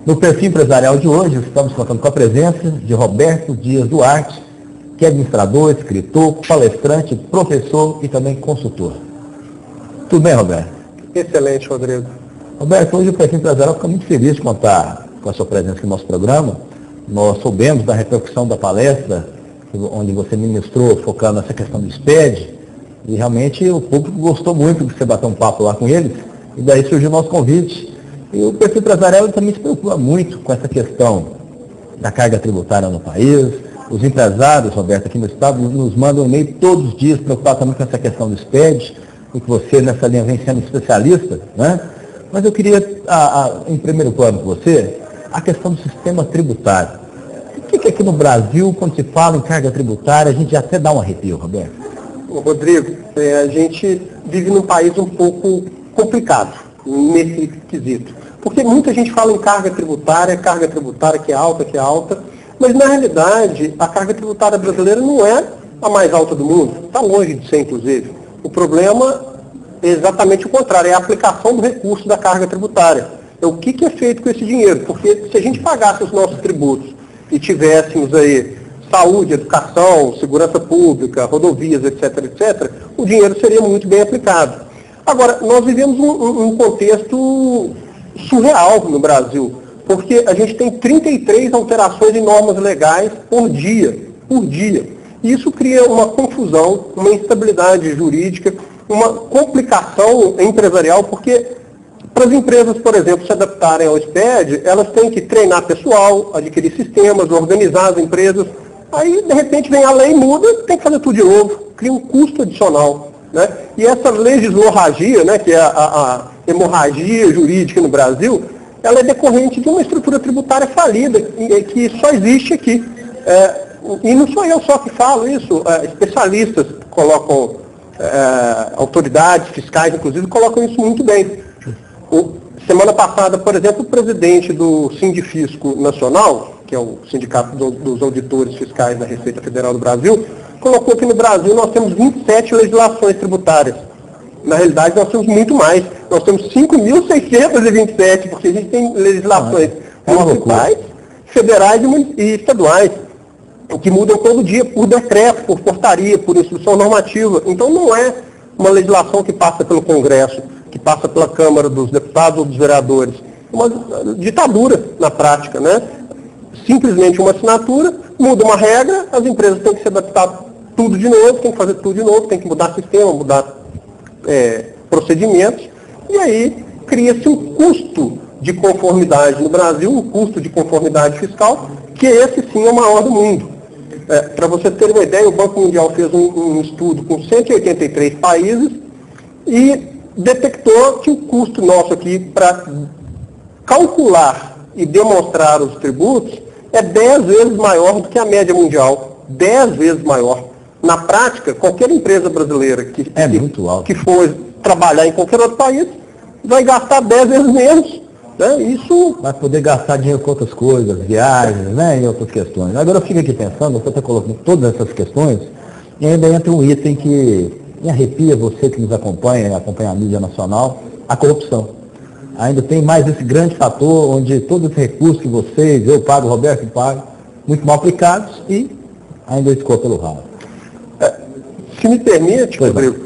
No perfil empresarial de hoje, estamos contando com a presença de Roberto Dias Duarte, que é administrador, escritor, palestrante, professor e também consultor. Tudo bem, Roberto? Excelente, Rodrigo. Roberto, hoje o perfil empresarial fica muito feliz de contar com a sua presença aqui no nosso programa. Nós soubemos da repercussão da palestra, onde você ministrou, focando nessa questão do SPED, e realmente o público gostou muito de você bater um papo lá com eles, e daí surgiu o nosso convite. E o perfil empresarial também se preocupa muito com essa questão da carga tributária no país. Os empresários, Roberto, aqui no estado, nos mandam e-mail todos os dias preocupados também com essa questão do SPED, e que você nessa linha vem sendo especialista, né? Mas eu queria, em primeiro plano com você, a questão do sistema tributário. O que aqui no Brasil, quando se fala em carga tributária, a gente já até dá um arrepio, Roberto? Rodrigo, a gente vive num país um pouco complicado nesse quesito. Porque muita gente fala em carga tributária que é alta, mas na realidade a carga tributária brasileira não é a mais alta do mundo, está longe de ser inclusive. O problema é exatamente o contrário, é a aplicação do recurso da carga tributária. É o que é feito com esse dinheiro, porque se a gente pagasse os nossos tributos e tivéssemos aí saúde, educação, segurança pública, rodovias, etc., o dinheiro seria muito bem aplicado. Agora, nós vivemos um contexto surreal no Brasil, porque a gente tem 33 alterações em normas legais por dia. E isso cria uma confusão, uma instabilidade jurídica, uma complicação empresarial, porque para as empresas, por exemplo, se adaptarem ao SPED, elas têm que treinar pessoal, adquirir sistemas, organizar as empresas. Aí, de repente, vem a lei, muda, tem que fazer tudo de novo, cria um custo adicional. Né? E essa legislorragia, né, que é a hemorragia jurídica no Brasil, ela é decorrente de uma estrutura tributária falida, que só existe aqui. E não sou eu só que falo isso, especialistas colocam, autoridades fiscais, inclusive, colocam isso muito bem. Semana passada, por exemplo, o presidente do Sindifisco Nacional, que é o Sindicato dos Auditores Fiscais da Receita Federal do Brasil, colocou que no Brasil nós temos 27 legislações tributárias. Na realidade, nós temos muito mais. Nós temos 5.627, porque a gente tem legislações municipais, federais e estaduais, que mudam todo dia por decreto, por portaria, por instrução normativa. Então não é uma legislação que passa pelo Congresso, que passa pela Câmara dos Deputados ou dos Vereadores. Uma ditadura na prática, né? Simplesmente uma assinatura, muda uma regra, as empresas têm que se adaptar tudo de novo, tem que fazer tudo de novo, tem que mudar sistema, mudar procedimentos, e aí cria-se um custo de conformidade no Brasil, um custo de conformidade fiscal, que esse sim é o maior do mundo. Para você ter uma ideia, o Banco Mundial fez um estudo com 183 países e detectou que o custo nosso aqui para calcular e demonstrar os tributos é 10 vezes maior do que a média mundial. 10 vezes maior. Na prática, qualquer empresa brasileira que for trabalhar em qualquer outro país vai gastar 10 vezes menos. Né? Isso vai poder gastar dinheiro com outras coisas, viagens, né, e outras questões. Agora eu fico aqui pensando, você está colocando todas essas questões, e ainda entra um item que me arrepia você que nos acompanha a mídia nacional, a corrupção. Ainda tem mais esse grande fator onde todos os recursos que vocês, eu pago, o Roberto paga, muito mal aplicados e ainda escoa pelo ralo. Se me permite, Rodrigo,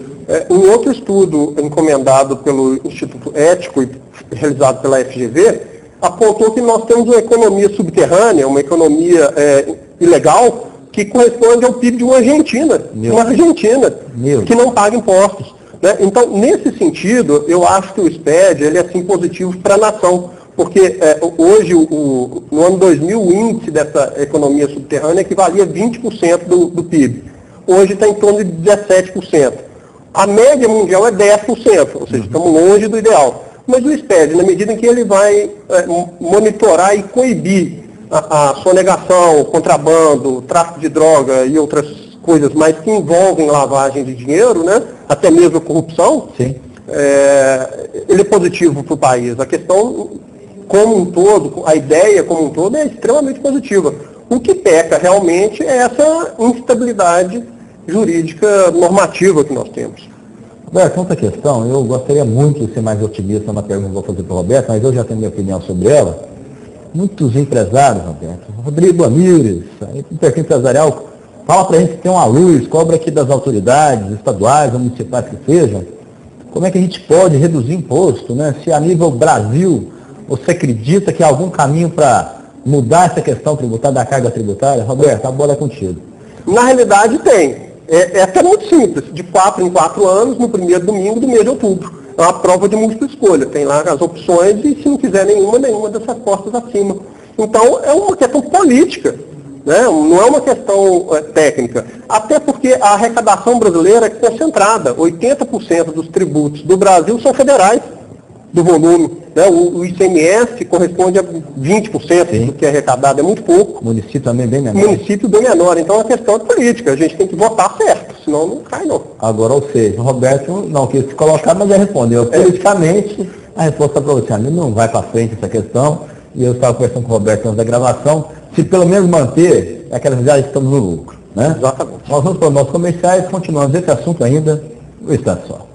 um outro estudo encomendado pelo Instituto Ético e realizado pela FGV apontou que nós temos uma economia subterrânea, uma economia ilegal, que corresponde ao PIB de uma Argentina, que não paga impostos. Né? Então, nesse sentido, eu acho que o SPED ele é sim positivo para a nação, porque hoje, no ano 2000, o índice dessa economia subterrânea equivalia a 20% do PIB. Hoje está em torno de 17%. A média mundial é 10%, ou seja, estamos longe do ideal. Mas o SPED, na medida em que ele vai monitorar e coibir a sonegação, o contrabando, o tráfico de droga e outras coisas mais que envolvem lavagem de dinheiro, né? Até mesmo a corrupção, ele é positivo para o país. A questão como um todo, a ideia como um todo é extremamente positiva. O que peca realmente é essa instabilidade jurídica normativa que nós temos. Roberto, outra questão, eu gostaria muito de ser mais otimista na pergunta que vou fazer para o Roberto, mas eu já tenho minha opinião sobre ela. muitos empresários, Roberto, Rodrigo Amires, o perfil empresarial, fala para a gente que tem uma luz, cobra aqui das autoridades estaduais ou municipais que sejam, como é que a gente pode reduzir imposto, né? Se a nível Brasil, você acredita que há algum caminho para mudar essa questão tributária, da carga tributária? Roberto, a bola é contigo. Na realidade tem. É até muito simples, de 4 em 4 anos, no primeiro domingo do mês de outubro. É uma prova de múltipla escolha, tem lá as opções e se não quiser nenhuma dessas postas acima. Então é uma questão política, né? Não é uma questão técnica. Até porque a arrecadação brasileira é concentrada, 80% dos tributos do Brasil são federais do volume. Né? O ICMS corresponde a 20% do que é arrecadado, é muito pouco. O município também bem menor. Município bem menor, então a questão é política, a gente tem que votar certo, senão não cai não. Agora, ou seja, o Roberto não quis se colocar, mas já respondeu. Politicamente, a resposta para você, não vai para frente essa questão, e eu estava conversando com o Roberto antes da gravação, se pelo menos manter, aquelas já estamos no lucro. Né? Exatamente. Nós vamos para os nossos comerciais, continuamos esse assunto ainda, no instante só.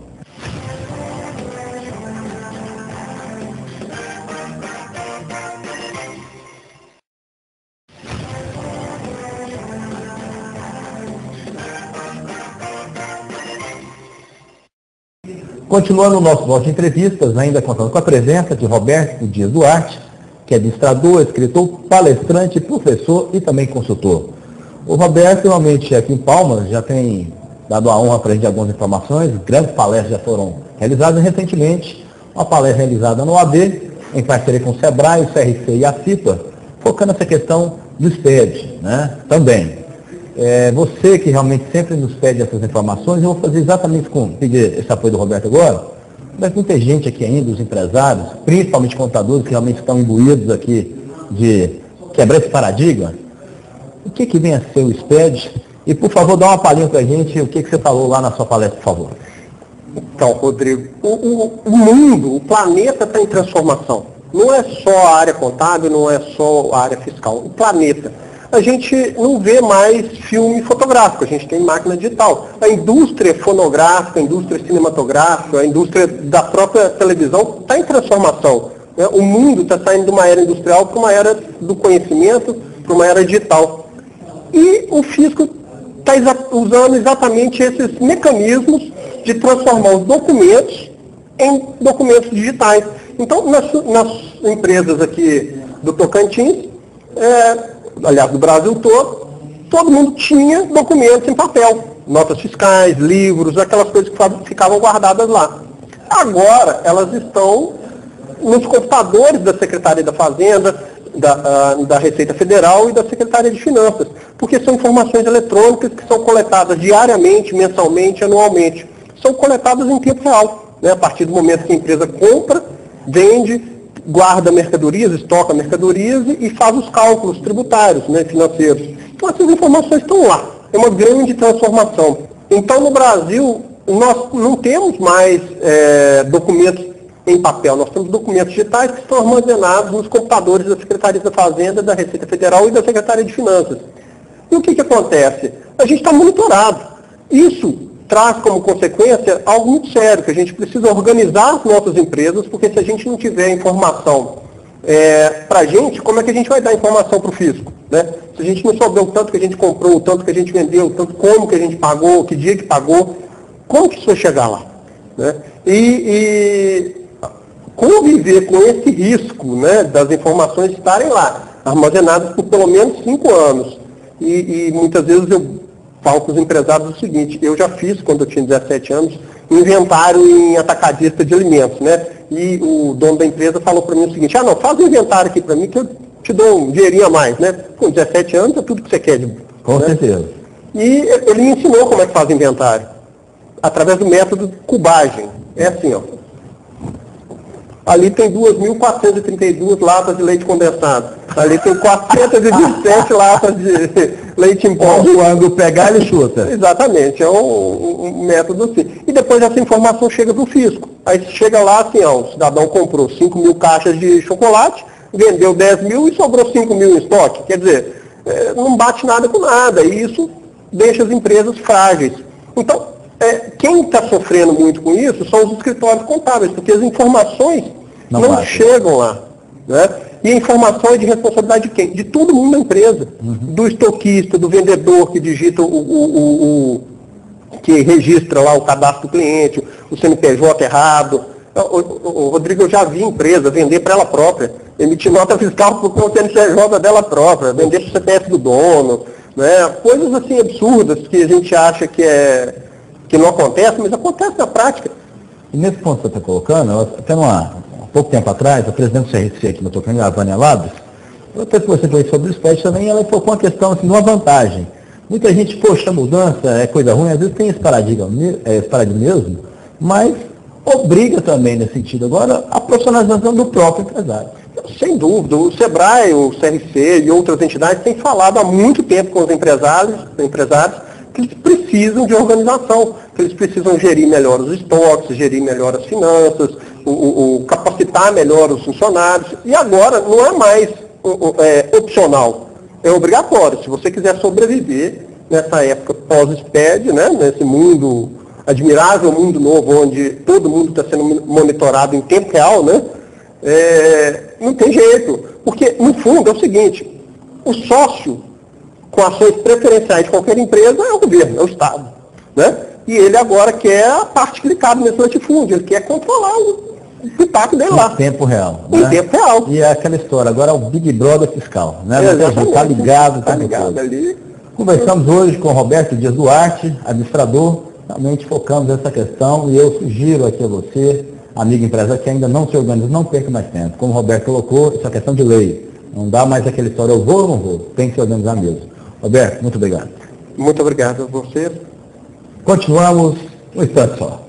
Continuando o nosso bloco de entrevistas, ainda contando com a presença de Roberto Dias Duarte, que é administrador, escritor, palestrante, professor e também consultor. O Roberto, realmente, aqui em Palmas, já tem dado a honra para a gente de algumas informações, grandes palestras já foram realizadas recentemente, uma palestra realizada no OAB, em parceria com o SEBRAE, o CRC e a CIPA, focando nessa questão do SPED, né, também. Você que realmente sempre nos pede essas informações, eu vou fazer exatamente pedir esse apoio do Roberto agora, mas muita gente aqui ainda, os empresários, principalmente contadores, que realmente estão imbuídos aqui de quebrar esse paradigma. O que vem a ser o SPED? E, por favor, dá uma palhinha para a gente, o que você falou lá na sua palestra, por favor. Então, Rodrigo, o mundo, o planeta está em transformação. Não é só a área contábil, não é só a área fiscal. O planeta. A gente não vê mais filme fotográfico, a gente tem máquina digital. A indústria fonográfica, a indústria cinematográfica, a indústria da própria televisão está em transformação. Né? O mundo está saindo de uma era industrial para uma era do conhecimento, para uma era digital. E o fisco está usando exatamente esses mecanismos de transformar os documentos em documentos digitais. Então, nas empresas aqui do Tocantins, aliás, do Brasil todo mundo tinha documentos em papel, notas fiscais, livros, aquelas coisas que ficavam guardadas lá. Agora, elas estão nos computadores da Secretaria da Fazenda, da Receita Federal e da Secretaria de Finanças, porque são informações eletrônicas que são coletadas diariamente, mensalmente, anualmente. São coletadas em tempo real, né? A partir do momento que a empresa compra, vende, guarda mercadorias, estoca mercadorias e faz os cálculos tributários, né, financeiros. Então essas informações estão lá. É uma grande transformação. Então no Brasil nós não temos mais documentos em papel, nós temos documentos digitais que estão armazenados nos computadores da Secretaria da Fazenda, da Receita Federal e da Secretaria de Finanças. E o que acontece? A gente está monitorado. Isso traz como consequência algo muito sério, que a gente precisa organizar as nossas empresas, porque se a gente não tiver informação para a gente, como é que a gente vai dar informação para o fisco? Né? Se a gente não souber o tanto que a gente comprou, o tanto que a gente vendeu, o tanto como que a gente pagou, que dia que pagou, como que isso vai chegar lá? Né? E conviver com esse risco, né, das informações estarem lá, armazenadas por pelo menos 5 anos. E muitas vezes eu falo com os empresários o seguinte: eu já fiz, quando eu tinha 17 anos, inventário em atacadista de alimentos, né? E o dono da empresa falou para mim o seguinte: não, faz um inventário aqui para mim que eu te dou um dinheirinho a mais, né? Com 17 anos é tudo que você quer. Com certeza. E ele me ensinou como é que faz inventário, através do método cubagem. É assim, ó. Ali tem 2.432 latas de leite condensado. Ali tem 417 latas de leite em pó. Quando pegar, ele chuta. Exatamente, é um método assim. E depois essa informação chega para o fisco. Aí chega lá assim, ó, o cidadão comprou 5.000 caixas de chocolate, vendeu 10.000 e sobrou 5.000 em estoque. Quer dizer, não bate nada com nada. E isso deixa as empresas frágeis. Então, quem está sofrendo muito com isso são os escritórios contábeis, porque as informações não chegam lá. Né? E a informação é de responsabilidade de quem? De todo mundo na empresa. Do estoquista, do vendedor que digita que registra lá o cadastro do cliente, o CNPJ errado. Rodrigo, eu já vi empresa vender para ela própria, emitir nota fiscal para o CNPJ dela própria, vender para o CPF do dono, né? Coisas assim absurdas que a gente acha que não acontece, mas acontece na prática. E nesse ponto que você está colocando, até há pouco tempo atrás, a presidente do CRC aqui no Tocantins, a Vânia Labres, até que você falou sobre o SPED também, ela tocou uma questão assim, de uma vantagem. Muita gente, poxa, a mudança é coisa ruim, às vezes tem esse paradigma mesmo, mas obriga também nesse sentido agora a profissionalização do próprio empresário. Sem dúvida, o SEBRAE, o CRC e outras entidades têm falado há muito tempo com os empresários que eles precisam de organização, que eles precisam gerir melhor os estoques, gerir melhor as finanças, capacitar melhor os funcionários. E agora não é mais opcional, é obrigatório. Se você quiser sobreviver nessa época pós-SPED, né, nesse mundo admirável, mundo novo, onde todo mundo está sendo monitorado em tempo real, né, não tem jeito. Porque, no fundo, é o seguinte, o sócio com ações preferenciais de qualquer empresa é o governo, é o Estado, né? E ele agora quer a parte que ele cabe nesse latifúndio, ele quer controlar o pitaco dele lá. Em tempo real. Em Né? tempo real. E é aquela história, agora é o Big Brother fiscal, né? Está ligado ali. Conversamos hoje com o Roberto Dias Duarte, administrador, realmente focamos nessa questão, e eu sugiro aqui a você, amigo empresário que ainda não se organiza, não perca mais tempo. Como o Roberto colocou, isso é questão de lei. Não dá mais aquela história, eu vou ou não vou, tem que se organizar mesmo. Roberto, muito obrigado. Muito obrigado a você. Continuamos um instante só.